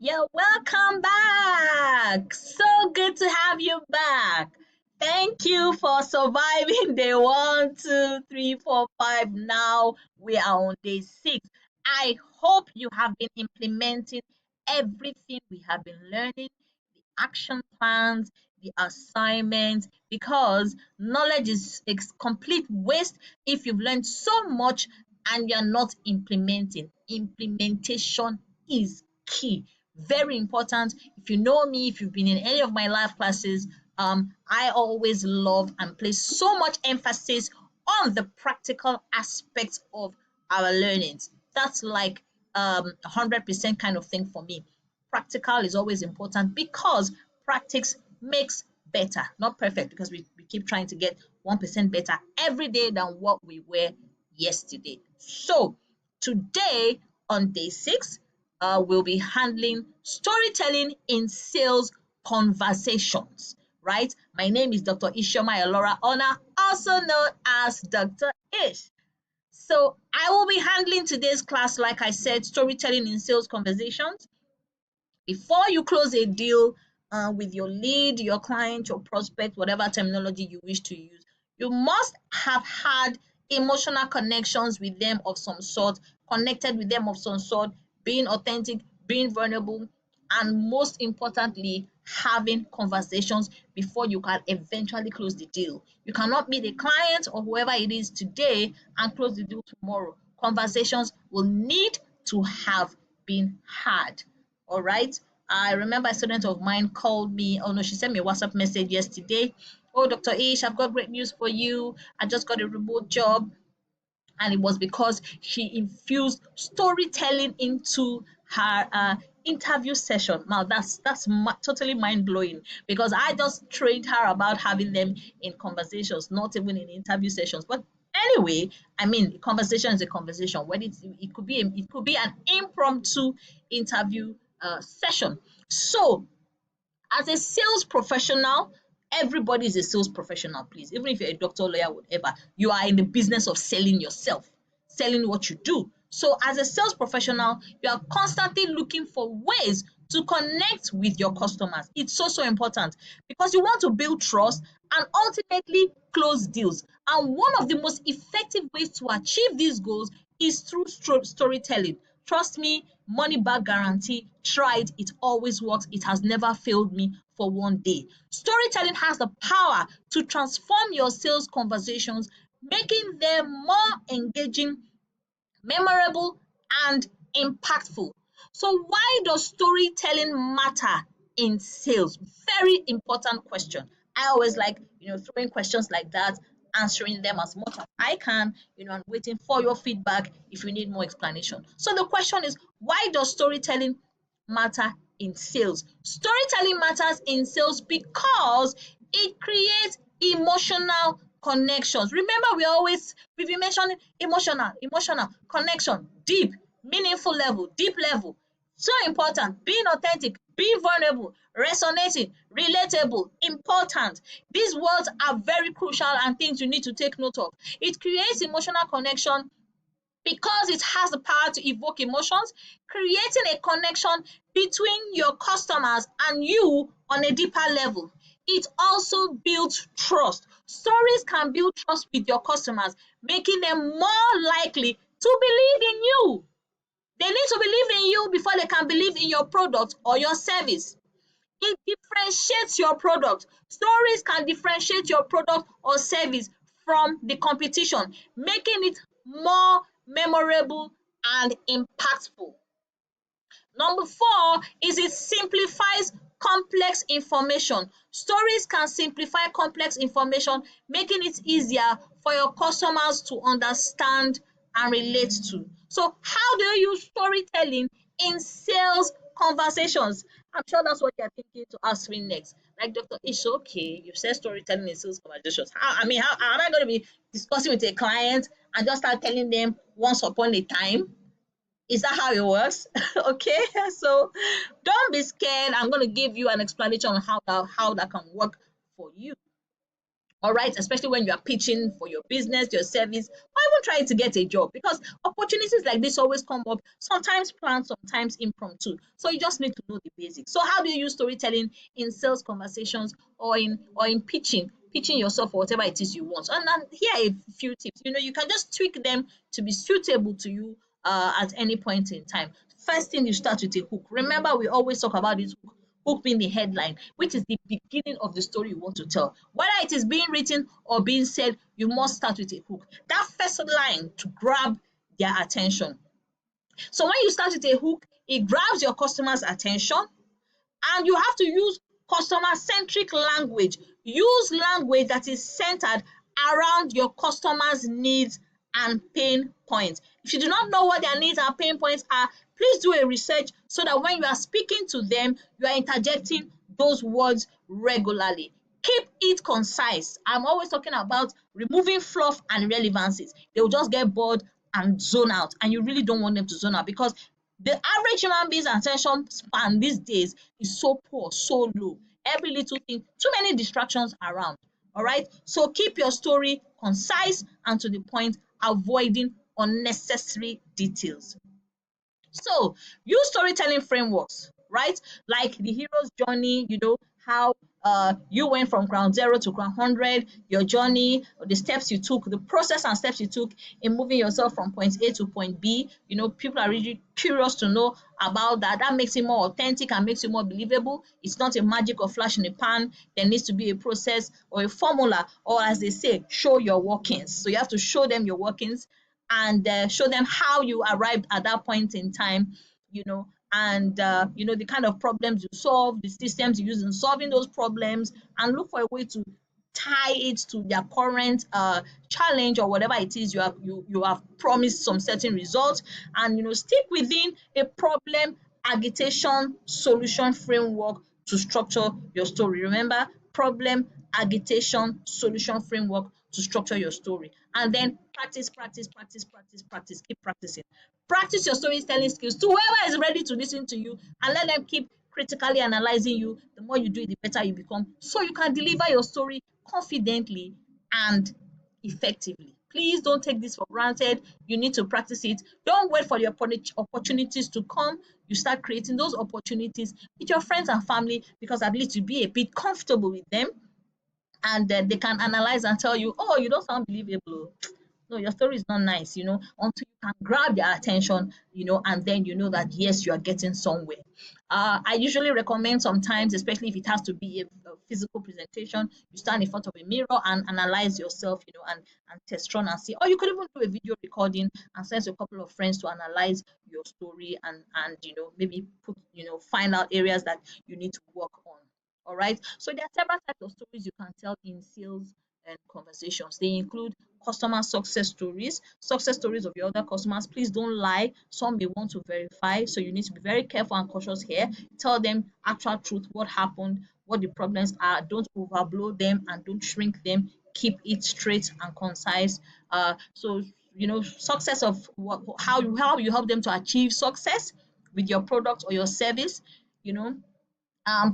You're welcome back. So good to have you back. Thank you for surviving day one, two, three, four, five. Now we are on day six. I hope you have been implementing everything we have been learning, the action plans, the assignments, because knowledge is complete waste if you've learned so much and you're not implementing. Implementation is key, very important. If you know me, if you've been in any of my live classes, I always love and place so much emphasis on the practical aspects of our learnings. That's like 100% kind of thing for me. Practical is always important because practice makes better, not perfect, because we keep trying to get 1% better every day than what we were yesterday. So today on day six, we'll be handling storytelling in sales conversations, right? My name is Dr. Ishoma Elora Ona, also known as Dr. Ish. So I will be handling today's class, like I said, storytelling in sales conversations. Before you close a deal with your lead, your client, your prospect, whatever terminology you wish to use, you must have had emotional connections with them of some sort, connected with them of some sort, being authentic, being vulnerable, and most importantly, having conversations before you can eventually close the deal. You cannot meet a client or whoever it is today and close the deal tomorrow. Conversations will need to have been had. All right. I remember a student of mine called me. Oh no, she sent me a WhatsApp message yesterday. Oh, Dr. Ish, I've got great news for you. I just got a remote job, and it was because she infused storytelling into her interview session. Now that's totally mind blowing because I just trained her about having them in conversations, not even in interview sessions. But anyway, I mean, conversation is a conversation. When it could be an impromptu interview session. So as a sales professional, everybody is a sales professional, please. Even if you're a doctor, lawyer, whatever, you are in the business of selling yourself, selling what you do. So, as a sales professional, you are constantly looking for ways to connect with your customers. It's so important because you want to build trust and ultimately close deals. And one of the most effective ways to achieve these goals is through storytelling. Trust me, money back guarantee. Try it. It always works. It has never failed me for one day. Storytelling has the power to transform your sales conversations, making them more engaging, memorable, and impactful. So, why does storytelling matter in sales? Very important question. I always like, throwing questions like that, answering them as much as I can, and waiting for your feedback if you need more explanation. So, the question is, why does storytelling matter in sales? Storytelling matters in sales because it creates emotional connections. Remember, we've been mentioning emotional connection, deep, meaningful level, deep level. So important. Being authentic, being vulnerable, resonating, relatable, important. These words are very crucial and things you need to take note of. It creates emotional connection because it has the power to evoke emotions, creating a connection between your customers and you on a deeper level. It also builds trust. Stories can build trust with your customers, making them more likely to believe in you. They need to believe in you before they can believe in your product or your service. It differentiates your product. Stories can differentiate your product or service from the competition, making it more memorable and impactful. Number four is it simplifies complex information. Stories can simplify complex information, making it easier for your customers to understand and relate to. So, how do you use storytelling in sales conversations? I'm sure that's what you're thinking to ask me next. Like, Dr. Ish, okay, you said storytelling in sales conversations. How am I going to be discussing with a client and just start telling them once upon a time? Is that how it works? Okay, so don't be scared. I'm going to give you an explanation on how that can work for you. All right, especially when you are pitching for your business, your service, or even trying to get a job, because opportunities like this always come up, sometimes planned, sometimes impromptu. So you just need to know the basics. So how do you use storytelling in sales conversations, or in pitching yourself, or whatever it is you want? And then here are a few tips. You can just tweak them to be suitable to you at any point in time. First thing, you start with a hook. Remember, we always talk about this hook being the headline, which is the beginning of the story you want to tell. Whether it is being written or being said, you must start with a hook. That first line to grab their attention. So when you start with a hook, it grabs your customer's attention, and you have to use customer-centric language. Use language that is centered around your customers' needs and pain points. If you do not know what their needs and pain points are, please do a research so that when you are speaking to them, you are interjecting those words regularly. Keep it concise. I'm always talking about removing fluff and irrelevancies. They will just get bored and zone out, and you really don't want them to zone out, because the average human being's attention span these days is so poor, so low. Every little thing, too many distractions around. All right. So keep your story concise and to the point, avoiding unnecessary details. So use storytelling frameworks, right? Like the hero's journey, how you went from ground zero to ground 100, your journey, the steps you took, the process and steps you took in moving yourself from point A to point B. People are really curious to know about that. That makes it more authentic and makes it more believable. It's not a magic or flash in the pan. There needs to be a process or a formula, or as they say, show your workings. So you have to show them your workings, and show them how you arrived at that point in time, and the kind of problems you solve, the systems you use in solving those problems, and look for a way to tie it to their current challenge, or whatever it is you have promised some certain results, and stick within a problem agitation solution framework to structure your story. Remember, problem agitation solution framework to structure your story. And then practice, practice, practice, practice, practice. Keep practicing. Practice your storytelling skills to whoever is ready to listen to you, and let them keep critically analyzing you. The more you do it, the better you become, so you can deliver your story confidently and effectively. Please don't take this for granted. You need to practice it. Don't wait for the opportunities to come. You start creating those opportunities with your friends and family, because at least you be a bit comfortable with them, and then they can analyze and tell you, oh, you don't sound believable. No, your story is not nice, until you can grab their attention, and then you know that yes, you are getting somewhere. I usually recommend sometimes, especially if it has to be a physical presentation, you stand in front of a mirror and analyze yourself, and test run and see. Or you could even do a video recording and send to a couple of friends to analyze your story, and maybe put, find out areas that you need to work on. All right. So there are several types of stories you can tell in sales and conversations. They include customer success stories of your other customers. Please don't lie. Some may want to verify, so you need to be very careful and cautious here. Tell them actual truth, what happened, what the problems are. Don't overblow them and don't shrink them. Keep it straight and concise. So success of how you help them to achieve success with your product or your service. You know,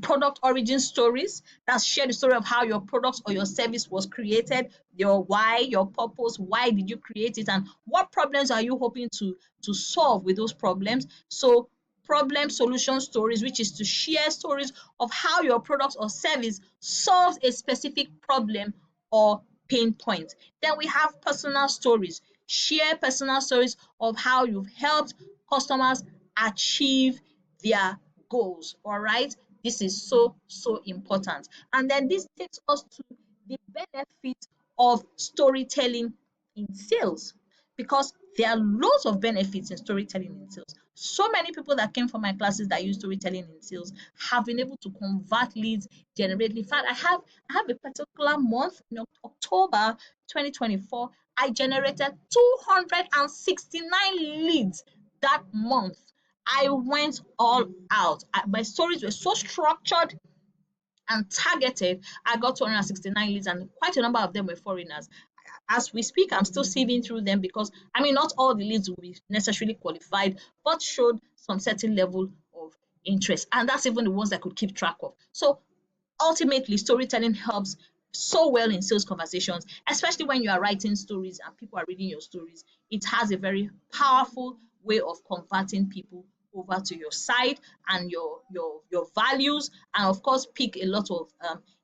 product origin stories that share the story of how your product or your service was created, your why, your purpose, why did you create it, and what problems are you hoping to solve with those problems. So problem solution stories, which is to share stories of how your product or service solves a specific problem or pain point. Then we have personal stories. Share personal stories of how you've helped customers achieve their goals. All right. This is so, so important. And then this takes us to the benefit of storytelling in sales, because there are lots of benefits in storytelling in sales. So many people that came from my classes that use storytelling in sales have been able to convert leads, generate leads. In fact, I have a particular month in October 2024. I generated 269 leads that month. I went all out. My stories were so structured and targeted. I got 269 leads, and quite a number of them were foreigners. As we speak, I'm still sieving through them, because I mean, not all the leads will be necessarily qualified, but showed some certain level of interest. And that's even the ones I could keep track of. So ultimately, storytelling helps so well in sales conversations, especially when you are writing stories and people are reading your stories. It has a very powerful way of converting people over to your side and your values, and of course pick a lot of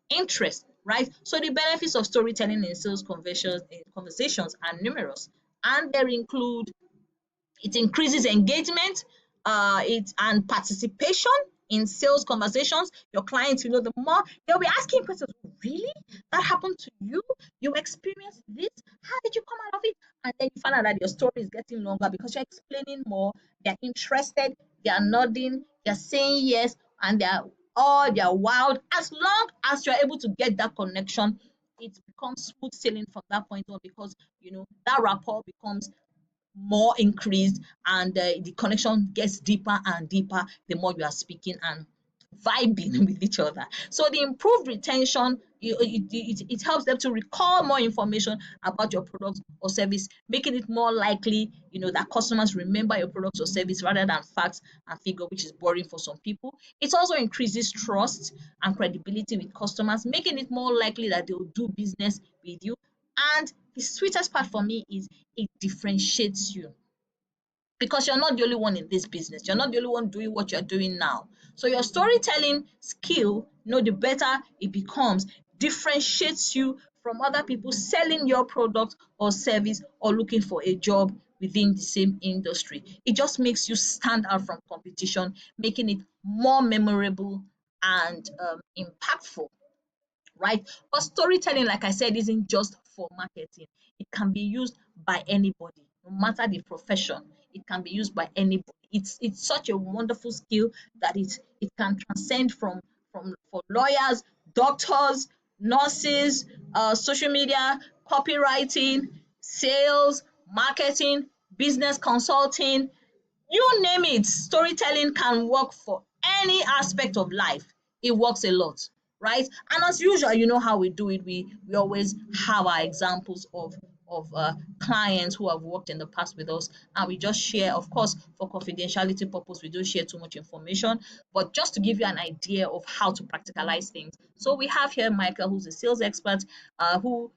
interest, right? So the benefits of storytelling in sales conversations are numerous, and they include: it increases engagement, it and participation in sales conversations. Your clients, the more they'll be asking questions. Really? That happened to you? You experienced this? How did you come out of it? And then you find out that your story is getting longer because you're explaining more. They're interested, they are nodding, they're saying yes, and they're wild. As long as you're able to get that connection, it becomes smooth sailing from that point on, because that rapport becomes more increased, and the connection gets deeper and deeper the more you are speaking and vibing with each other. So the improved retention, it helps them to recall more information about your product or service, making it more likely that customers remember your product or service rather than facts and figure, which is boring for some people. It also increases trust and credibility with customers, making it more likely that they will do business with you. And the sweetest part for me is it differentiates you, because you're not the only one in this business. You're not the only one doing what you're doing now. So your storytelling skill, the better it becomes, differentiates you from other people selling your product or service or looking for a job within the same industry. It just makes you stand out from competition, making it more memorable and impactful, right? But storytelling, like I said, isn't just for marketing. It can be used by anybody, no matter the profession. It can be used by anybody. It's such a wonderful skill that it can transcend from for lawyers, doctors, nurses, social media, copywriting, sales, marketing, business consulting, you name it. Storytelling can work for any aspect of life. It works a lot, right? And as usual, you know how we do it. We always have our examples of clients who have worked in the past with us, and we just share. Of course, for confidentiality purpose, we don't share too much information, but just to give you an idea of how to practicalize things. So we have here Michael, who's a sales expert, who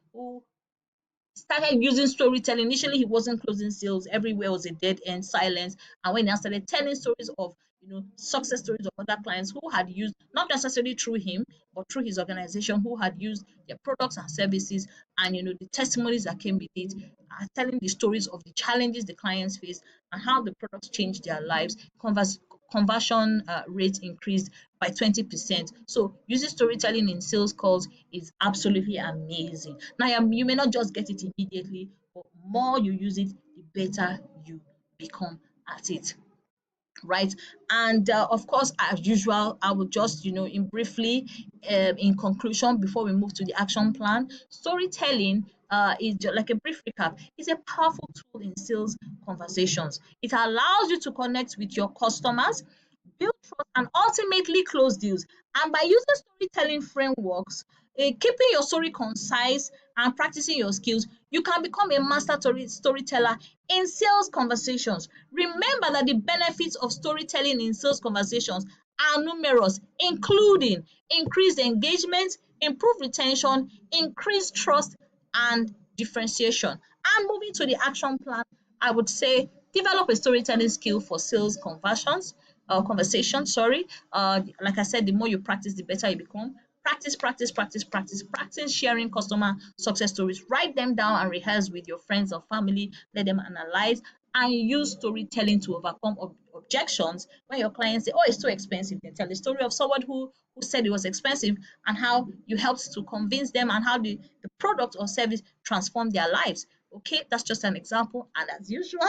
started using storytelling. Initially, he wasn't closing sales. Everywhere was a dead end, silence. And when I started telling stories of, success stories of other clients who had used, not necessarily through him, but through his organization, who had used their products and services, and the testimonies that came with it, telling the stories of the challenges the clients faced and how the products changed their lives. Conversion rate increased by 20%. So using storytelling in sales calls is absolutely amazing. Now, you may not just get it immediately, but more you use it, the better you become at it, right? And of course, as usual, I will just in briefly, in conclusion, before we move to the action plan, storytelling is just like a brief recap, is a powerful tool in sales conversations. It allows you to connect with your customers, build trust, and ultimately close deals. And by using storytelling frameworks, keeping your story concise and practicing your skills, you can become a master storyteller in sales conversations. Remember that the benefits of storytelling in sales conversations are numerous, including increased engagement, improved retention, increased trust, and differentiation. And moving to the action plan, I would say develop a storytelling skill for sales conversation. Sorry. Like I said, the more you practice, the better you become. Practice, practice, practice, practice, practice sharing customer success stories. Write them down and rehearse with your friends or family. Let them analyze, and use storytelling to overcome objections. When your clients say, "Oh, it's too expensive," then tell the story of someone who said it was expensive, and how you helped to convince them, and how the product or service transformed their lives. Okay, that's just an example. And as usual,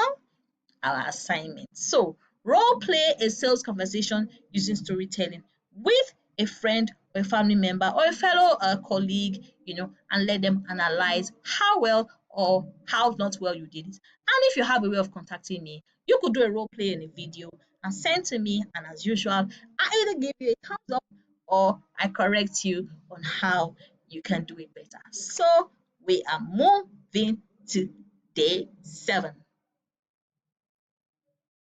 our assignment. So, role play a sales conversation using storytelling with a friend or a family member or a fellow colleague, and let them analyze how well or how not well you did it. And if you have a way of contacting me, you could do a role play in a video and send to me. And as usual, I either give you a thumbs up or I correct you on how you can do it better. So, we are moving to day 7.